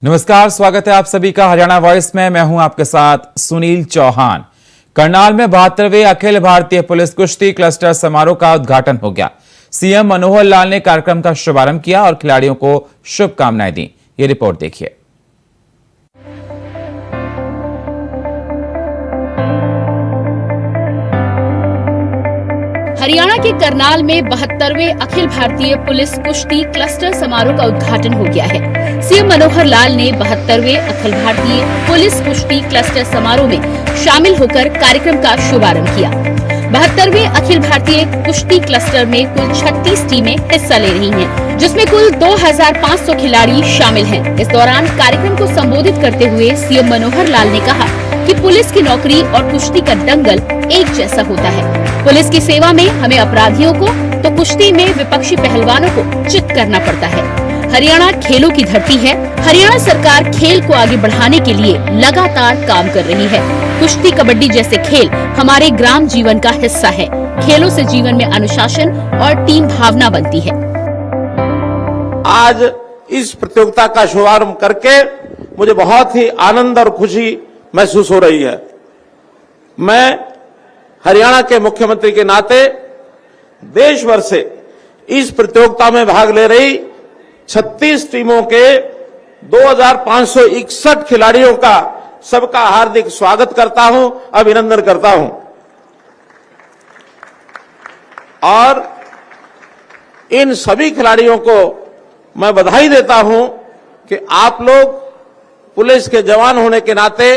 नमस्कार, स्वागत है आप सभी का हरियाणा वॉइस में। मैं हूं आपके साथ सुनील चौहान। करनाल में 72वें अखिल भारतीय पुलिस कुश्ती क्लस्टर समारोह का उद्घाटन हो गया। सीएम मनोहर लाल ने कार्यक्रम का शुभारंभ किया और खिलाड़ियों को शुभकामनाएं दी। ये रिपोर्ट देखिए। हरियाणा के करनाल में 72वें अखिल भारतीय पुलिस कुश्ती क्लस्टर समारोह का उद्घाटन हो गया है। सीएम मनोहर लाल ने 72वें अखिल भारतीय पुलिस कुश्ती क्लस्टर समारोह में शामिल होकर कार्यक्रम का शुभारंभ किया। 72वें अखिल भारतीय कुश्ती क्लस्टर में कुल 36 टीमें हिस्सा ले रही हैं, जिसमें कुल 2500 खिलाड़ी शामिल हैं। इस दौरान कार्यक्रम को संबोधित करते हुए सीएम मनोहर लाल ने कहा कि पुलिस की नौकरी और कुश्ती का दंगल एक जैसा होता है। पुलिस की सेवा में हमें अपराधियों को तो कुश्ती में विपक्षी पहलवानों को चित करना पड़ता है। हरियाणा खेलों की धरती है। हरियाणा सरकार खेल को आगे बढ़ाने के लिए लगातार काम कर रही है। कुश्ती, कबड्डी जैसे खेल हमारे ग्राम जीवन का हिस्सा है। खेलों से जीवन में अनुशासन और टीम भावना बनती है। आज इस प्रतियोगिता का शुभारंभ करके मुझे बहुत ही आनंद और खुशी महसूस हो रही है। मैं हरियाणा के मुख्यमंत्री के नाते देश भर से इस प्रतियोगिता में भाग ले रही 36 टीमों के 2561 खिलाड़ियों का सबका हार्दिक स्वागत करता हूं, अभिनंदन करता हूं और इन सभी खिलाड़ियों को मैं बधाई देता हूं कि आप लोग पुलिस के जवान होने के नाते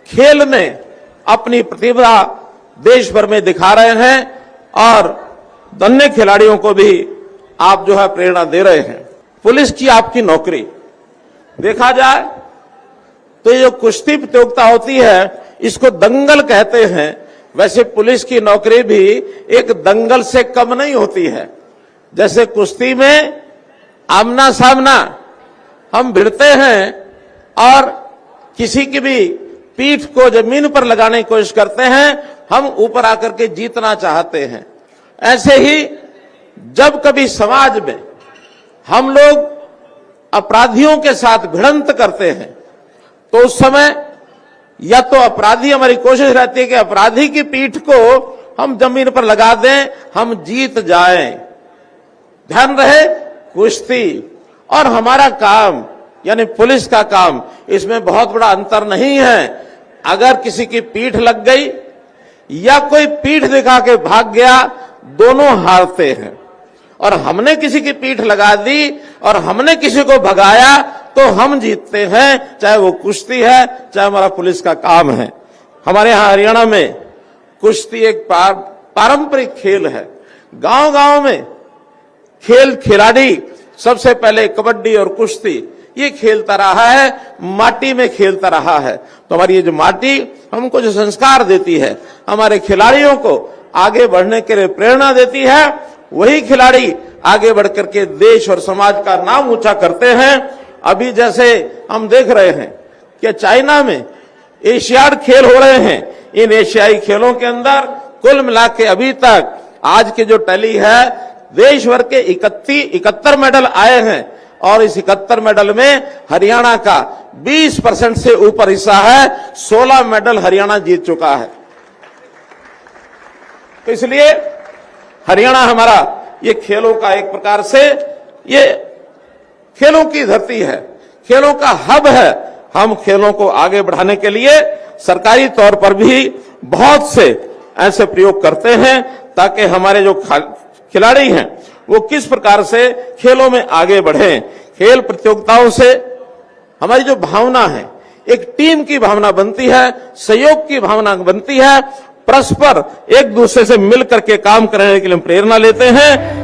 खेल में अपनी प्रतिभा देश भर में दिखा रहे हैं और अन्य खिलाड़ियों को भी आप जो है प्रेरणा दे रहे हैं। पुलिस की आपकी नौकरी देखा जाए तो ये जो कुश्ती प्रतियोगिता होती है इसको दंगल कहते हैं। वैसे पुलिस की नौकरी भी एक दंगल से कम नहीं होती है। जैसे कुश्ती में आमना सामना हम भिड़ते हैं और किसी की भी पीठ को जमीन पर लगाने की कोशिश करते हैं, हम ऊपर आकर के जीतना चाहते हैं। ऐसे ही जब कभी समाज में हम लोग अपराधियों के साथ भिड़ंत करते हैं तो उस समय या तो अपराधी, हमारी कोशिश रहती है कि अपराधी की पीठ को हम जमीन पर लगा दें, हम जीत जाएं। ध्यान रहे, कुश्ती और हमारा काम यानी पुलिस का काम, इसमें बहुत बड़ा अंतर नहीं है। अगर किसी की पीठ लग गई या कोई पीठ दिखा के भाग गया, दोनों हारते हैं। और हमने किसी की पीठ लगा दी और हमने किसी को भगाया तो हम जीतते हैं, चाहे वो कुश्ती है, चाहे हमारा पुलिस का काम है। हमारे यहाँ हरियाणा में कुश्ती एक पारंपरिक खेल है। गांव गांव में खेल खिलाड़ी सबसे पहले कबड्डी और कुश्ती ये खेलता रहा है, माटी में खेलता रहा है। तो हमारी ये जो माटी हमको जो संस्कार देती है, हमारे खिलाड़ियों को आगे बढ़ने के लिए प्रेरणा देती है, वही खिलाड़ी आगे बढ़कर के देश और समाज का नाम ऊंचा करते हैं। अभी जैसे हम देख रहे हैं कि चाइना में एशियाड खेल हो रहे हैं। इन एशियाई खेलों के अंदर कुल मिला के अभी तक आज के जो टैली है, देश भर के 71 मेडल आए हैं और इस 71 मेडल में हरियाणा का 20% से ऊपर हिस्सा है। 16 मेडल हरियाणा जीत चुका है। तो इसलिए हरियाणा हमारा ये खेलों का एक प्रकार से ये खेलों की धरती है, खेलों का हब है। हम खेलों को आगे बढ़ाने के लिए सरकारी तौर पर भी बहुत से ऐसे प्रयोग करते हैं ताकि हमारे जो खिलाड़ी हैं वो किस प्रकार से खेलों में आगे बढ़ें। खेल प्रतियोगिताओं से हमारी जो भावना है, एक टीम की भावना बनती है, सहयोग की भावना बनती है, परस्पर एक दूसरे से मिल करके काम करने के लिए प्रेरणा लेते हैं।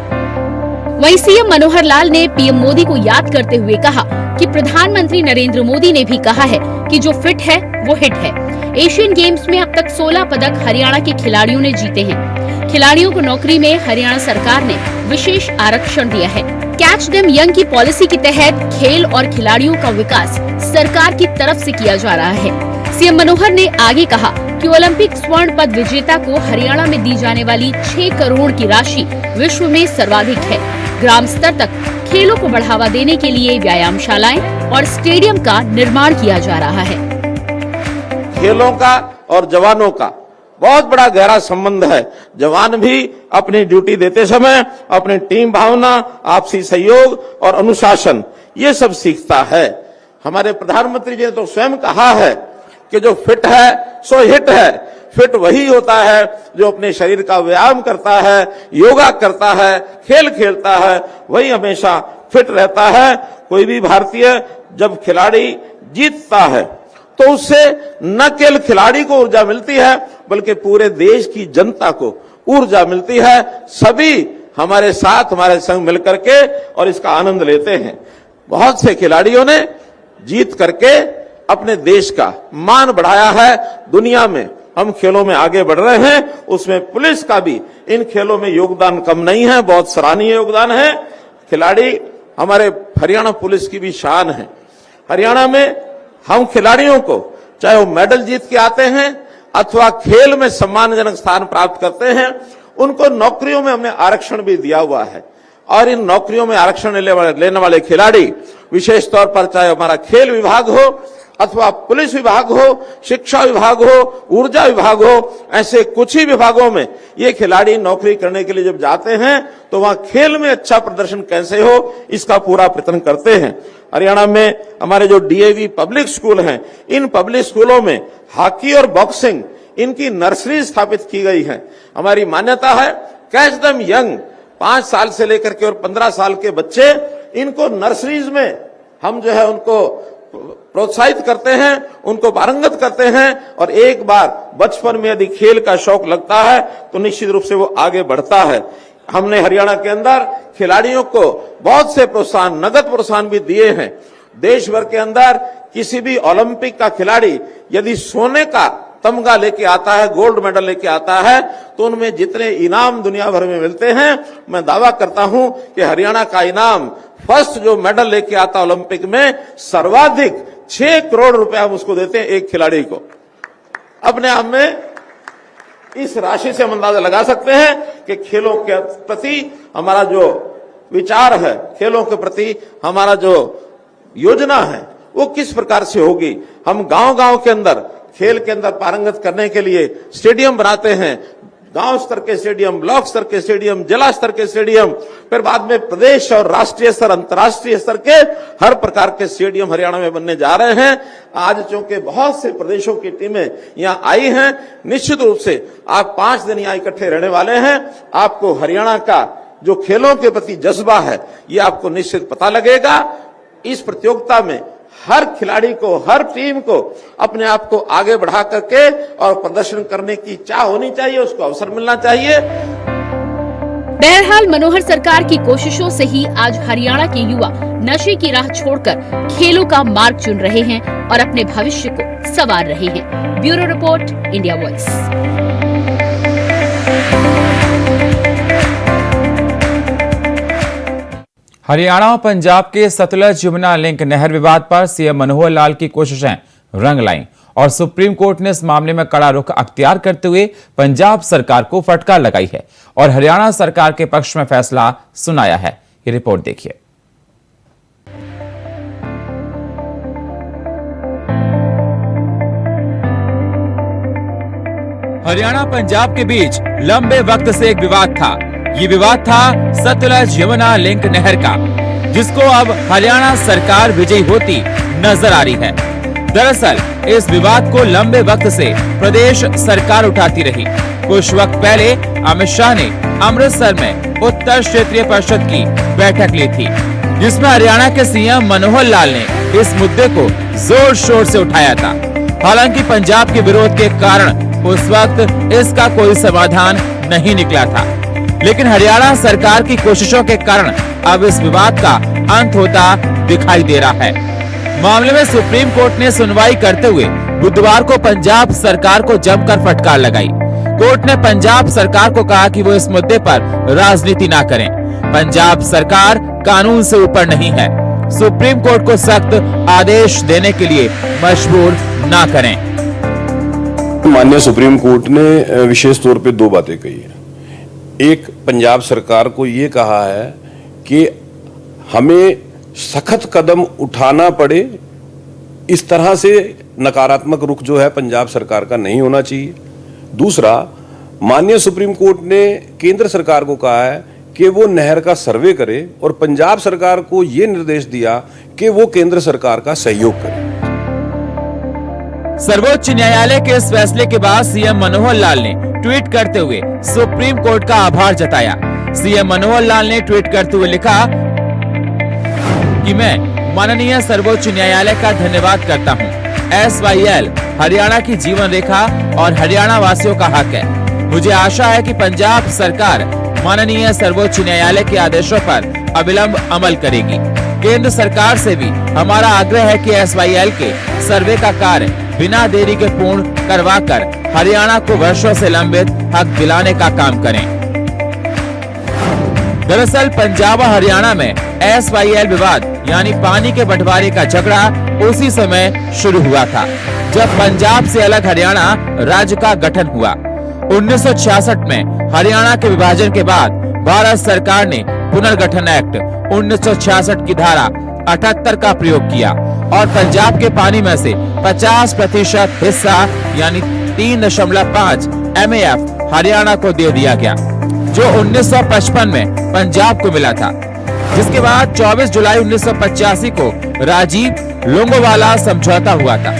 वहीं सीएम मनोहर लाल ने पीएम मोदी को याद करते हुए कहा कि प्रधानमंत्री नरेंद्र मोदी ने भी कहा है कि जो फिट है वो हिट है। एशियन गेम्स में अब तक 16 पदक हरियाणा के खिलाड़ियों ने जीते हैं। खिलाड़ियों को नौकरी में हरियाणा सरकार ने विशेष आरक्षण दिया है। कैच देम यंग की पॉलिसी के तहत खेल और खिलाड़ियों का विकास सरकार की तरफ से किया जा रहा है। सीएम मनोहर ने आगे कहा कि ओलंपिक स्वर्ण पद विजेता को हरियाणा में दी जाने वाली 6 करोड़ की राशि विश्व में सर्वाधिक है। ग्राम स्तर तक खेलों को बढ़ावा देने के लिए व्यायामशालाएं और स्टेडियम का निर्माण किया जा रहा है। खेलों का और जवानों का बहुत बड़ा गहरा संबंध है। जवान भी अपनी ड्यूटी देते समय अपनी टीम भावना, आपसी सहयोग और अनुशासन ये सब सीखता है। हमारे प्रधानमंत्री जी ने तो स्वयं कहा है कि जो फिट है सो हिट है। फिट वही होता है जो अपने शरीर का व्यायाम करता है, योगा करता है, खेल खेलता है, वही हमेशा फिट रहता है। कोई भी भारतीय जब खिलाड़ी जीतता है तो उससे न केवल खिलाड़ी को ऊर्जा मिलती है बल्कि पूरे देश की जनता को ऊर्जा मिलती है। सभी हमारे साथ हमारे संग मिलकर के और इसका आनंद लेते हैं। बहुत से खिलाड़ियों ने जीत करके अपने देश का मान बढ़ाया है। दुनिया में हम खेलों में आगे बढ़ रहे हैं, उसमें पुलिस का भी इन खेलों में योगदान कम नहीं है, बहुत सराहनीय योगदान है। खिलाड़ी हमारे हरियाणा पुलिस की भी शान है। हरियाणा में हम खिलाड़ियों को चाहे वो मेडल जीत के आते हैं अथवा खेल में सम्मानजनक स्थान प्राप्त करते हैं, उनको नौकरियों में हमने आरक्षण भी दिया हुआ है। और इन नौकरियों में आरक्षण लेने वाले खिलाड़ी विशेष तौर पर चाहे हमारा खेल विभाग हो अथवा पुलिस विभाग हो, शिक्षा विभाग हो, ऊर्जा विभाग हो, ऐसे कुछ ही विभागों में ये खिलाड़ी नौकरी करने के लिए जब जाते हैं तो वहां खेल में अच्छा प्रदर्शन कैसे हो इसका पूरा प्रयत्न करते हैं। हरियाणा में हमारे जो डीएवी पब्लिक स्कूल हैं, इन पब्लिक स्कूलों में हॉकी और बॉक्सिंग इनकी नर्सरी स्थापित की गई है। हमारी मान्यता है कैच देम यंग, 5 साल से लेकर के और 15 साल के बच्चे, इनको नर्सरीज में हम जो है उनको प्रोत्साहित करते हैं, उनको पारंगत करते हैं। और एक बार बचपन में यदि खेल का शौक लगता है तो निश्चित रूप से वो आगे बढ़ता है। हमने हरियाणा के अंदर खिलाड़ियों को बहुत से प्रोत्साहन, नगद प्रोत्साहन भी दिए हैं। देश भर के अंदर किसी भी ओलंपिक का खिलाड़ी यदि सोने का तमगा लेके आता है, गोल्ड मेडल लेके आता है, तो उनमें जितने इनाम दुनिया भर में मिलते हैं, मैं दावा करता हूं कि हरियाणा का इनाम फर्स्ट जो मेडल लेके आता ओलंपिक में सर्वाधिक 6 करोड़ रुपए हम उसको देते हैं एक खिलाड़ी को। अपने आप में इस राशि से हम अंदाजा लगा सकते हैं कि खेलों के प्रति हमारा जो विचार है, खेलों के प्रति हमारा जो योजना है वो किस प्रकार से होगी। हम गांव-गांव के अंदर खेल के अंदर पारंगत करने के लिए स्टेडियम बनाते हैं, गांव स्तर के स्टेडियम, ब्लॉक स्तर के स्टेडियम, जिला स्तर के स्टेडियम, फिर बाद में प्रदेश और राष्ट्रीय स्तर, अंतर्राष्ट्रीय स्तर के हर प्रकार के स्टेडियम हरियाणा में बनने जा रहे हैं। आज चूंकि बहुत से प्रदेशों की टीमें यहां आई हैं, निश्चित रूप से आप 5 दिन यहां इकट्ठे रहने वाले हैं। आपको हरियाणा का जो खेलों के प्रति जज्बा है ये आपको निश्चित पता लगेगा। इस प्रतियोगिता में हर खिलाड़ी को, हर टीम को अपने आप को आगे बढ़ा करके और प्रदर्शन करने की चाह होनी चाहिए, उसको अवसर मिलना चाहिए। बहरहाल मनोहर सरकार की कोशिशों से ही आज हरियाणा के युवा नशे की राह छोड़कर खेलों का मार्ग चुन रहे हैं और अपने भविष्य को संवार रहे हैं। Bureau report, India voice. Haryana और पंजाब के सतलज यमुना लिंक नहर विवाद पर सीएम मनोहर लाल की कोशिशें रंग लाईं और सुप्रीम कोर्ट ने इस मामले में कड़ा रुख अख्तियार करते हुए पंजाब सरकार को फटकार लगाई है और हरियाणा सरकार के पक्ष में फैसला सुनाया है। ये रिपोर्ट देखिए। हरियाणा पंजाब के बीच लंबे वक्त से एक विवाद था। ये विवाद था सतलज यमुना लिंक नहर का, जिसको अब हरियाणा सरकार विजयी होती नजर आ रही है। दरअसल इस विवाद को लंबे वक्त से प्रदेश सरकार उठाती रही। कुछ वक्त पहले अमित शाह ने अमृतसर में उत्तर क्षेत्रीय परिषद की बैठक ली थी, जिसमें हरियाणा के सीएम मनोहर लाल ने इस मुद्दे को जोर शोर से उठाया था। हालांकि पंजाब के विरोध के कारण उस वक्त इसका कोई समाधान नहीं निकला था, लेकिन हरियाणा सरकार की कोशिशों के कारण अब इस विवाद का अंत होता दिखाई दे रहा है। मामले में सुप्रीम कोर्ट ने सुनवाई करते हुए बुधवार को पंजाब सरकार को जमकर फटकार लगाई। कोर्ट ने पंजाब सरकार को कहा कि वो इस मुद्दे पर राजनीति ना करें। पंजाब सरकार कानून से ऊपर नहीं है, सुप्रीम कोर्ट को सख्त आदेश देने के लिए मजबूर ना करें। माननीय सुप्रीम कोर्ट ने विशेष तौर पे 2 बातें कही है। एक, पंजाब सरकार को ये कहा है कि हमें सख्त कदम उठाना पड़े, इस तरह से नकारात्मक रुख जो है पंजाब सरकार का नहीं होना चाहिए। दूसरा, माननीय सुप्रीम कोर्ट ने केंद्र सरकार को कहा है कि वो नहर का सर्वे करे और पंजाब सरकार को ये निर्देश दिया कि वो केंद्र सरकार का सहयोग करे। सर्वोच्च न्यायालय के इस फैसले के बाद सीएम मनोहर लाल ने ट्वीट करते हुए सुप्रीम कोर्ट का आभार जताया। सीएम मनोहर लाल ने ट्वीट करते हुए लिखा कि मैं माननीय सर्वोच्च न्यायालय का धन्यवाद करता हूं। SYL हरियाणा की जीवन रेखा और हरियाणा वासियों का हक है। मुझे आशा है कि पंजाब सरकार माननीय सर्वोच्च न्यायालय के आदेशों पर अविलंब अमल करेगी। केंद्र सरकार से भी हमारा आग्रह है कि SYL के सर्वे का कार्य बिना देरी के पूर्ण करवाकर हरियाणा को वर्षों से लंबित हक दिलाने का काम करें। दरअसल पंजाब और हरियाणा में SYL विवाद यानी पानी के बंटवारे का झगड़ा उसी समय शुरू हुआ था जब पंजाब से अलग हरियाणा राज्य का गठन हुआ। 1966 में हरियाणा के विभाजन के बाद भारत सरकार ने पुनर्गठन एक्ट 1966 की धारा 78 का प्रयोग किया और पंजाब के पानी में से 50% हिस्सा यानी 3.5 MAF हरियाणा को दे दिया गया, जो 1955 में पंजाब को मिला था। जिसके बाद 24 जुलाई 1985 को राजीव लोंगोवाला समझौता हुआ था,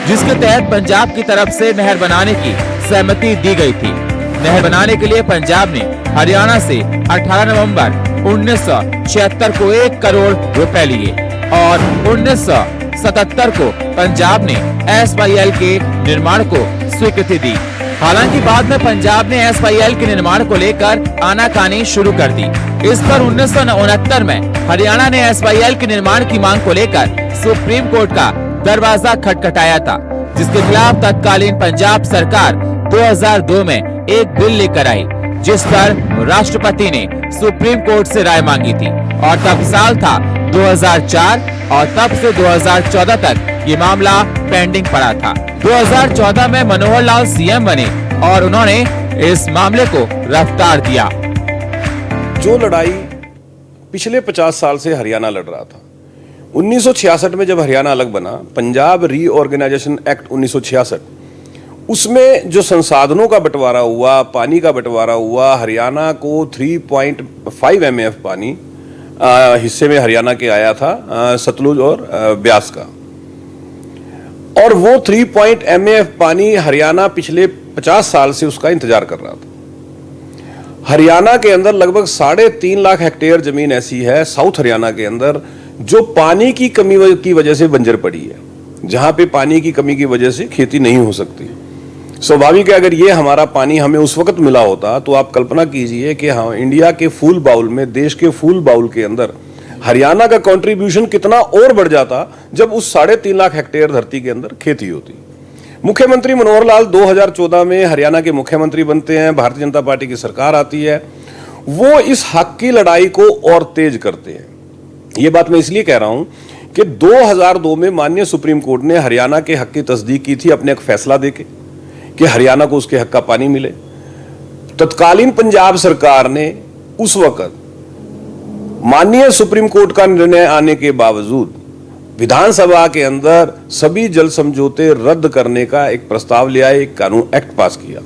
जिसके तहत पंजाब की तरफ से नहर बनाने की सहमति दी गई थी। नहर बनाने के लिए पंजाब ने हरियाणा से 18 नवंबर 1976 को 1 करोड़ रुपए लिए और 1977 को पंजाब ने SYL के निर्माण को स्वीकृति दी। हालांकि बाद में पंजाब ने SYL के निर्माण को लेकर आनाकानी शुरू कर दी। इस पर 1969 में हरियाणा ने SYL के निर्माण की मांग को लेकर सुप्रीम कोर्ट का दरवाजा खटखटाया था, जिसके खिलाफ तत्कालीन पंजाब सरकार 2002 में एक बिल लेकर आई, जिस पर राष्ट्रपति ने सुप्रीम कोर्ट से राय मांगी थी और तब साल था 2004 और तब से 2014 तक ये मामला पेंडिंग पड़ा था। 2014 में मनोहर लाल सीएम बने और उन्होंने इस मामले को रफ्तार दिया। जो लड़ाई पिछले 50 साल से हरियाणा लड़ रहा था, 1966 में जब हरियाणा अलग बना, पंजाब रीऑर्गेनाइजेशन एक्ट 1966, उसमें जो संसाधनों का बंटवारा हुआ, पानी का बंटवारा हुआ, हरियाणा को 3.5 MAF पानी हिस्से में हरियाणा के आया था, सतलुज और ब्यास का, और वो 3 MAF पानी हरियाणा पिछले 50 साल से उसका इंतजार कर रहा था। हरियाणा के अंदर लगभग 3.5 लाख हेक्टेयर जमीन ऐसी है साउथ हरियाणा के अंदर जो पानी की कमी की वजह से बंजर पड़ी है, जहां पे पानी की कमी की वजह से खेती नहीं हो सकती। स्वाभाविक है, अगर ये हमारा पानी हमें उस वक्त मिला होता तो आप कल्पना कीजिए कि हाँ, इंडिया के फुल बाउल में, देश के फुल बाउल के अंदर हरियाणा का कंट्रीब्यूशन कितना और बढ़ जाता जब उस 3.5 लाख हेक्टेयर धरती के अंदर खेती होती। मुख्यमंत्री मनोहर लाल 2014 में हरियाणा के मुख्यमंत्री बनते हैं, भारतीय जनता पार्टी की सरकार आती है, वो इस हक की लड़ाई को और तेज करते हैं। ये बात मैं इसलिए कह रहा हूं कि 2002 में माननीय सुप्रीम कोर्ट ने हरियाणा के हक की तस्दीक की थी अपने एक फैसला देके कि हरियाणा को उसके हक का पानी मिले। तत्कालीन पंजाब सरकार ने उस वक्त माननीय सुप्रीम कोर्ट का निर्णय आने के बावजूद विधानसभा के अंदर सभी जल समझौते रद्द करने का एक प्रस्ताव ले आए, एक कानून एक्ट पास किया।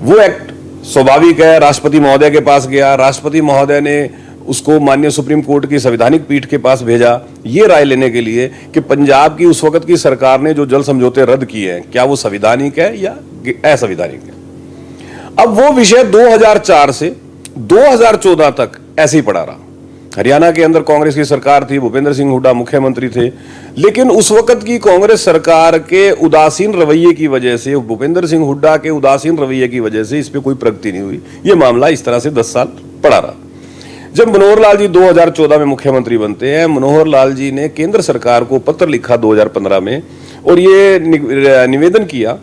वो एक्ट स्वाभाविक है राष्ट्रपति महोदय के पास गया, राष्ट्रपति महोदय ने उसको माननीय सुप्रीम कोर्ट की संवैधानिक पीठ के पास भेजा, ये राय लेने के लिए कि पंजाब की उस वक्त की सरकार ने जो जल समझौते रद्द किए हैं क्या वो संवैधानिक है या असंवैधानिक है। अब वो विषय 2004 से 2014 तक ऐसे ही पड़ा रहा। हरियाणा के अंदर कांग्रेस की सरकार थी, भूपेंद्र सिंह हुड्डा मुख्यमंत्री थे, लेकिन उस वक्त की कांग्रेस सरकार के उदासीन रवैये की वजह से, भूपेंद्र सिंह हुड्डा के उदासीन रवैये की वजह से इस पे कोई प्रगति नहीं हुई। ये मामला इस तरह से 10 साल पड़ा रहा। जब मनोहर लाल जी 2014 में मुख्यमंत्री बनते हैं, मनोहर लाल जी ने केंद्र सरकार को पत्र लिखा 2015 में और ये निवेदन किया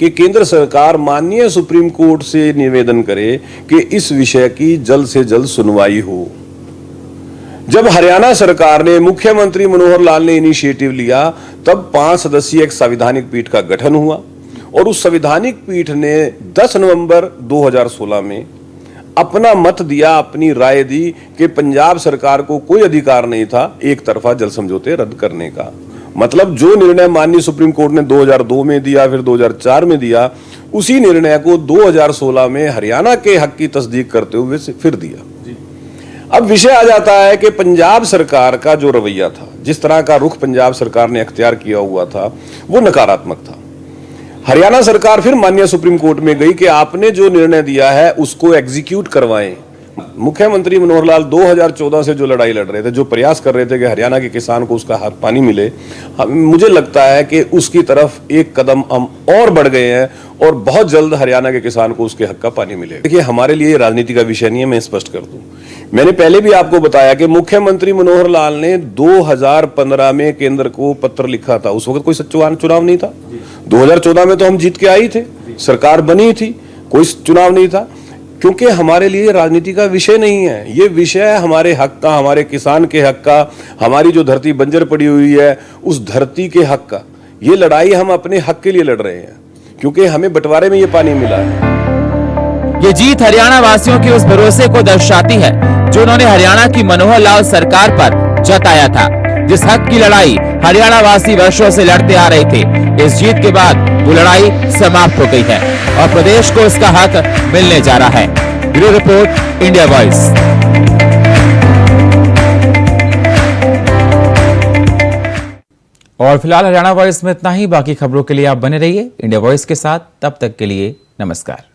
कि केंद्र सरकार माननीय सुप्रीम कोर्ट से निवेदन करे कि इस विषय की जल्द से जल्द सुनवाई हो। जब हरियाणा सरकार ने, मुख्यमंत्री मनोहर लाल ने इनिशिएटिव लिया, तब 5 सदस्यीय एक संवैधानिक पीठ का गठन हुआ और उस संवैधानिक पीठ ने 10 नवंबर 2016 में अपना मत दिया, अपनी राय दी कि पंजाब सरकार को कोई अधिकार नहीं था एक तरफा जल समझौते रद्द करने का। मतलब जो निर्णय माननीय सुप्रीम कोर्ट ने 2002 में दिया, फिर 2004 में दिया, उसी निर्णय को 2016 में हरियाणा के हक की तस्दीक करते हुए फिर दिया। अब विषय आ जाता है कि पंजाब सरकार का जो रवैया था, जिस तरह का रुख पंजाब सरकार ने अख्तियार किया हुआ था, वो नकारात्मक था। हरियाणा सरकार फिर माननीय सुप्रीम कोर्ट में गई कि आपने जो निर्णय दिया है उसको एग्जीक्यूट करवाएं। मुख्यमंत्री मनोहर लाल 2014 से जो लड़ाई लड़ रहे थे, जो प्रयास कर रहे थे कि हरियाणा के किसान को उसका हक पानी मिले, मुझे लगता है कि उसकी तरफ एक कदम हम और बढ़ गए हैं और बहुत जल्द हरियाणा के किसान को उसके हक का पानी मिलेगा। देखिए, हमारे लिए राजनीति का विषय नहीं है, मैं स्पष्ट कर दूं। मैंने पहले भी आपको बताया कि मुख्यमंत्री मनोहर लाल ने 2015 में केंद्र को पत्र लिखा था। उस वक्त कोई सच्चा चुनाव नहीं था। 2014 में तो हम जीत के आई थे, सरकार बनी थी, कोई चुनाव नहीं था, क्योंकि हमारे लिए राजनीति का विषय नहीं है। ये विषय है हमारे हक का, हमारे किसान के हक का, हमारी जो धरती बंजर पड़ी हुई है उस धरती के हक का। ये लड़ाई हम अपने हक के लिए लड़ रहे हैं, क्योंकि हमें बंटवारे में ये पानी मिला है। ये जीत हरियाणा वासियों के उस भरोसे को दर्शाती है जो उन्होंने हरियाणा की मनोहर लाल सरकार पर जताया था। जिस हक की लड़ाई हरियाणा वासी वर्षों से लड़ते आ रहे थे, इस जीत के बाद वो लड़ाई समाप्त हो गई है और प्रदेश को उसका हक मिलने जा रहा है। Bureau report, India voice. और फिलहाल हरियाणा वॉइस में इतना ही। बाकी खबरों के लिए आप बने रहिए इंडिया वॉइस के साथ। तब तक के लिए नमस्कार।